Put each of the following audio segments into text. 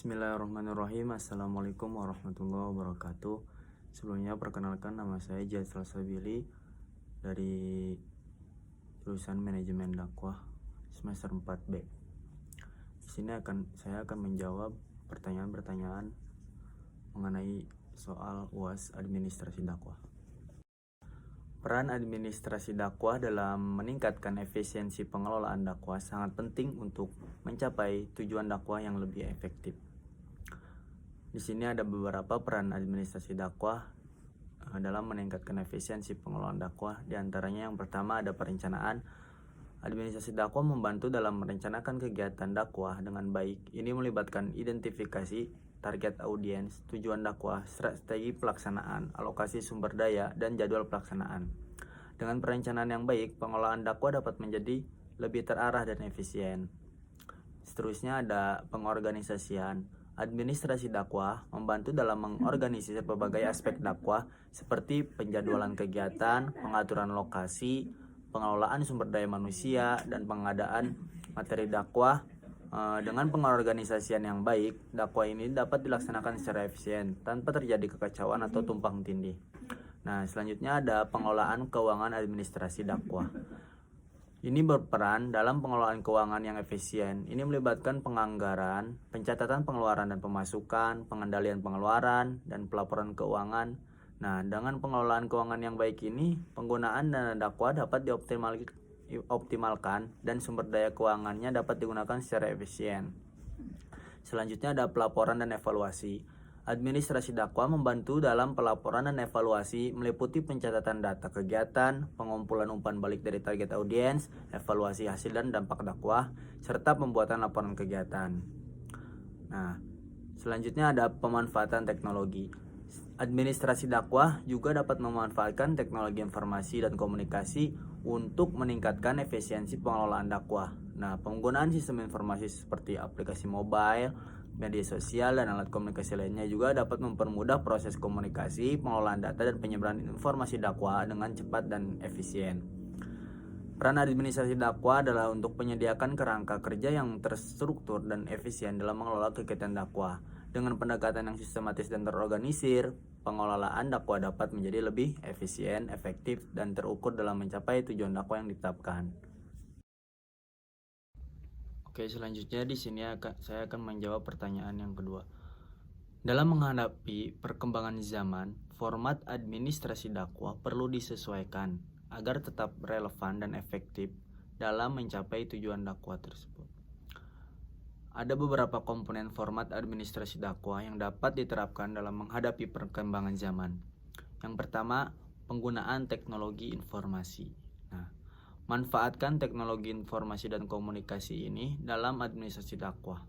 Bismillahirrahmanirrahim. Assalamualaikum warahmatullahi wabarakatuh. Sebelumnya perkenalkan, nama saya Jaisal Sabili dari jurusan Manajemen Dakwah semester 4B. Di sini saya akan menjawab pertanyaan-pertanyaan mengenai soal UAS administrasi dakwah. Peran administrasi dakwah dalam meningkatkan efisiensi pengelolaan dakwah sangat penting untuk mencapai tujuan dakwah yang lebih efektif. Di sini ada beberapa peran administrasi dakwah dalam meningkatkan efisiensi pengelolaan dakwah. Di antaranya yang pertama ada perencanaan. Administrasi dakwah membantu dalam merencanakan kegiatan dakwah dengan baik. Ini melibatkan identifikasi target audiens, tujuan dakwah, strategi pelaksanaan, alokasi sumber daya, dan jadwal pelaksanaan. Dengan perencanaan yang baik, pengelolaan dakwah dapat menjadi lebih terarah dan efisien. Seterusnya ada pengorganisasian. Administrasi dakwah membantu dalam mengorganisasi berbagai aspek dakwah seperti penjadwalan kegiatan, pengaturan lokasi, pengelolaan sumber daya manusia, dan pengadaan materi dakwah. Dengan pengorganisasian yang baik, dakwah ini dapat dilaksanakan secara efisien tanpa terjadi kekacauan atau tumpang tindih. Nah, selanjutnya ada pengelolaan keuangan administrasi dakwah. Ini berperan dalam pengelolaan keuangan yang efisien. Ini melibatkan penganggaran, pencatatan pengeluaran dan pemasukan, pengendalian pengeluaran, dan pelaporan keuangan. Nah, dengan pengelolaan keuangan yang baik ini, penggunaan dana dakwah dapat dioptimalkan dan sumber daya keuangannya dapat digunakan secara efisien. Selanjutnya ada pelaporan dan evaluasi. Administrasi dakwah membantu dalam pelaporan dan evaluasi meliputi pencatatan data kegiatan, pengumpulan umpan balik dari target audiens, evaluasi hasil dan dampak dakwah, serta pembuatan laporan kegiatan. Nah, selanjutnya ada pemanfaatan teknologi. Administrasi dakwah juga dapat memanfaatkan teknologi informasi dan komunikasi untuk meningkatkan efisiensi pengelolaan dakwah. Nah, penggunaan sistem informasi seperti aplikasi mobile, media sosial, dan alat komunikasi lainnya juga dapat mempermudah proses komunikasi, pengelolaan data, dan penyebaran informasi dakwah dengan cepat dan efisien. Peran administrasi dakwah adalah untuk menyediakan kerangka kerja yang terstruktur dan efisien dalam mengelola kegiatan dakwah. Dengan pendekatan yang sistematis dan terorganisir, pengelolaan dakwah dapat menjadi lebih efisien, efektif, dan terukur dalam mencapai tujuan dakwah yang ditetapkan. Oke, selanjutnya di sini saya akan menjawab pertanyaan yang kedua. Dalam menghadapi perkembangan zaman, format administrasi dakwah perlu disesuaikan agar tetap relevan dan efektif dalam mencapai tujuan dakwah tersebut. Ada beberapa komponen format administrasi dakwah yang dapat diterapkan dalam menghadapi perkembangan zaman. Yang pertama, penggunaan teknologi informasi. Manfaatkan teknologi informasi dan komunikasi ini dalam administrasi dakwah.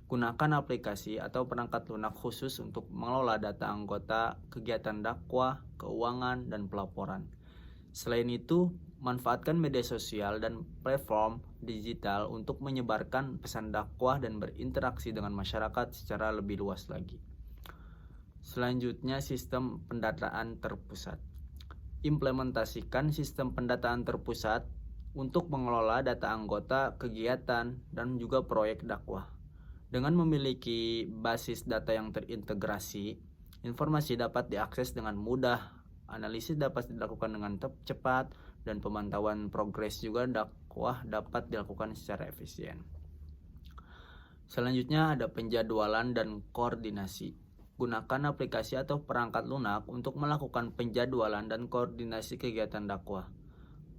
Gunakan aplikasi atau perangkat lunak khusus untuk mengelola data anggota, kegiatan dakwah, keuangan, dan pelaporan. Selain itu, manfaatkan media sosial dan platform digital untuk menyebarkan pesan dakwah dan berinteraksi dengan masyarakat secara lebih luas lagi. Selanjutnya, sistem pendataan terpusat. Implementasikan sistem pendataan terpusat untuk mengelola data anggota, kegiatan, dan juga proyek dakwah. Dengan memiliki basis data yang terintegrasi, informasi dapat diakses dengan mudah, analisis dapat dilakukan dengan cepat, dan pemantauan progres juga dakwah dapat dilakukan secara efisien. Selanjutnya ada penjadwalan dan koordinasi. Gunakan aplikasi atau perangkat lunak untuk melakukan penjadwalan dan koordinasi kegiatan dakwah.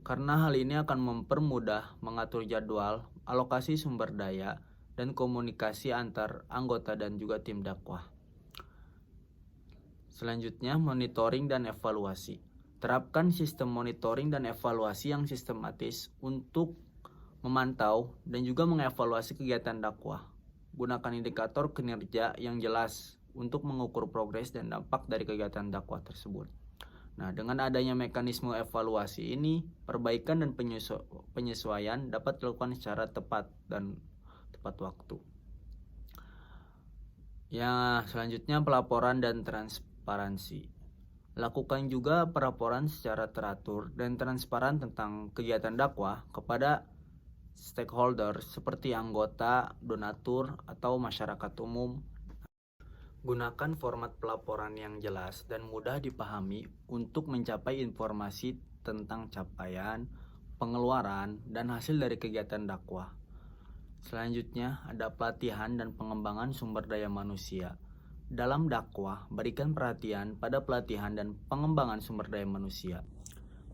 Karena hal ini akan mempermudah mengatur jadwal, alokasi sumber daya, dan komunikasi antar anggota dan juga tim dakwah. Selanjutnya, monitoring dan evaluasi. Terapkan sistem monitoring dan evaluasi yang sistematis untuk memantau dan juga mengevaluasi kegiatan dakwah. Gunakan indikator kinerja yang jelas untuk mengukur progres dan dampak dari kegiatan dakwah tersebut. Nah, dengan adanya mekanisme evaluasi ini, perbaikan dan penyesuaian dapat dilakukan secara tepat dan tepat waktu. Ya, selanjutnya pelaporan dan transparansi. Lakukan juga pelaporan secara teratur dan transparan tentang kegiatan dakwah kepada stakeholder seperti anggota, donatur, atau masyarakat umum Gunakan format pelaporan yang jelas dan mudah dipahami untuk mencapai informasi tentang capaian, pengeluaran, dan hasil dari kegiatan dakwah. Selanjutnya, ada pelatihan dan pengembangan sumber daya manusia. Dalam dakwah, berikan perhatian pada pelatihan dan pengembangan sumber daya manusia.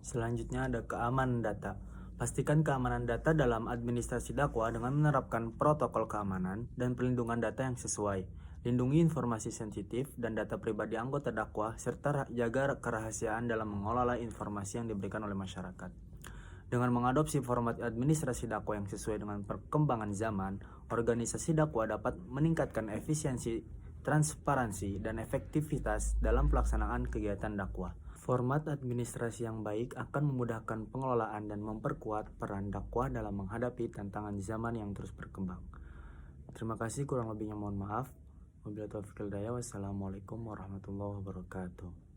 Selanjutnya, ada keamanan data. Pastikan keamanan data dalam administrasi dakwah dengan menerapkan protokol keamanan dan perlindungan data yang sesuai. Lindungi informasi sensitif dan data pribadi anggota dakwah, serta jaga kerahasiaan dalam mengelola informasi yang diberikan oleh masyarakat. Dengan mengadopsi format administrasi dakwah yang sesuai dengan perkembangan zaman, organisasi dakwah dapat meningkatkan efisiensi, transparansi, dan efektivitas dalam pelaksanaan kegiatan dakwah. Format administrasi yang baik akan memudahkan pengelolaan dan memperkuat peran dakwah dalam menghadapi tantangan zaman yang terus berkembang. Terima kasih, kurang lebihnya mohon maaf. Wabillahi taufiq wal hidayah. Wassalamualaikum warahmatullahi wabarakatuh.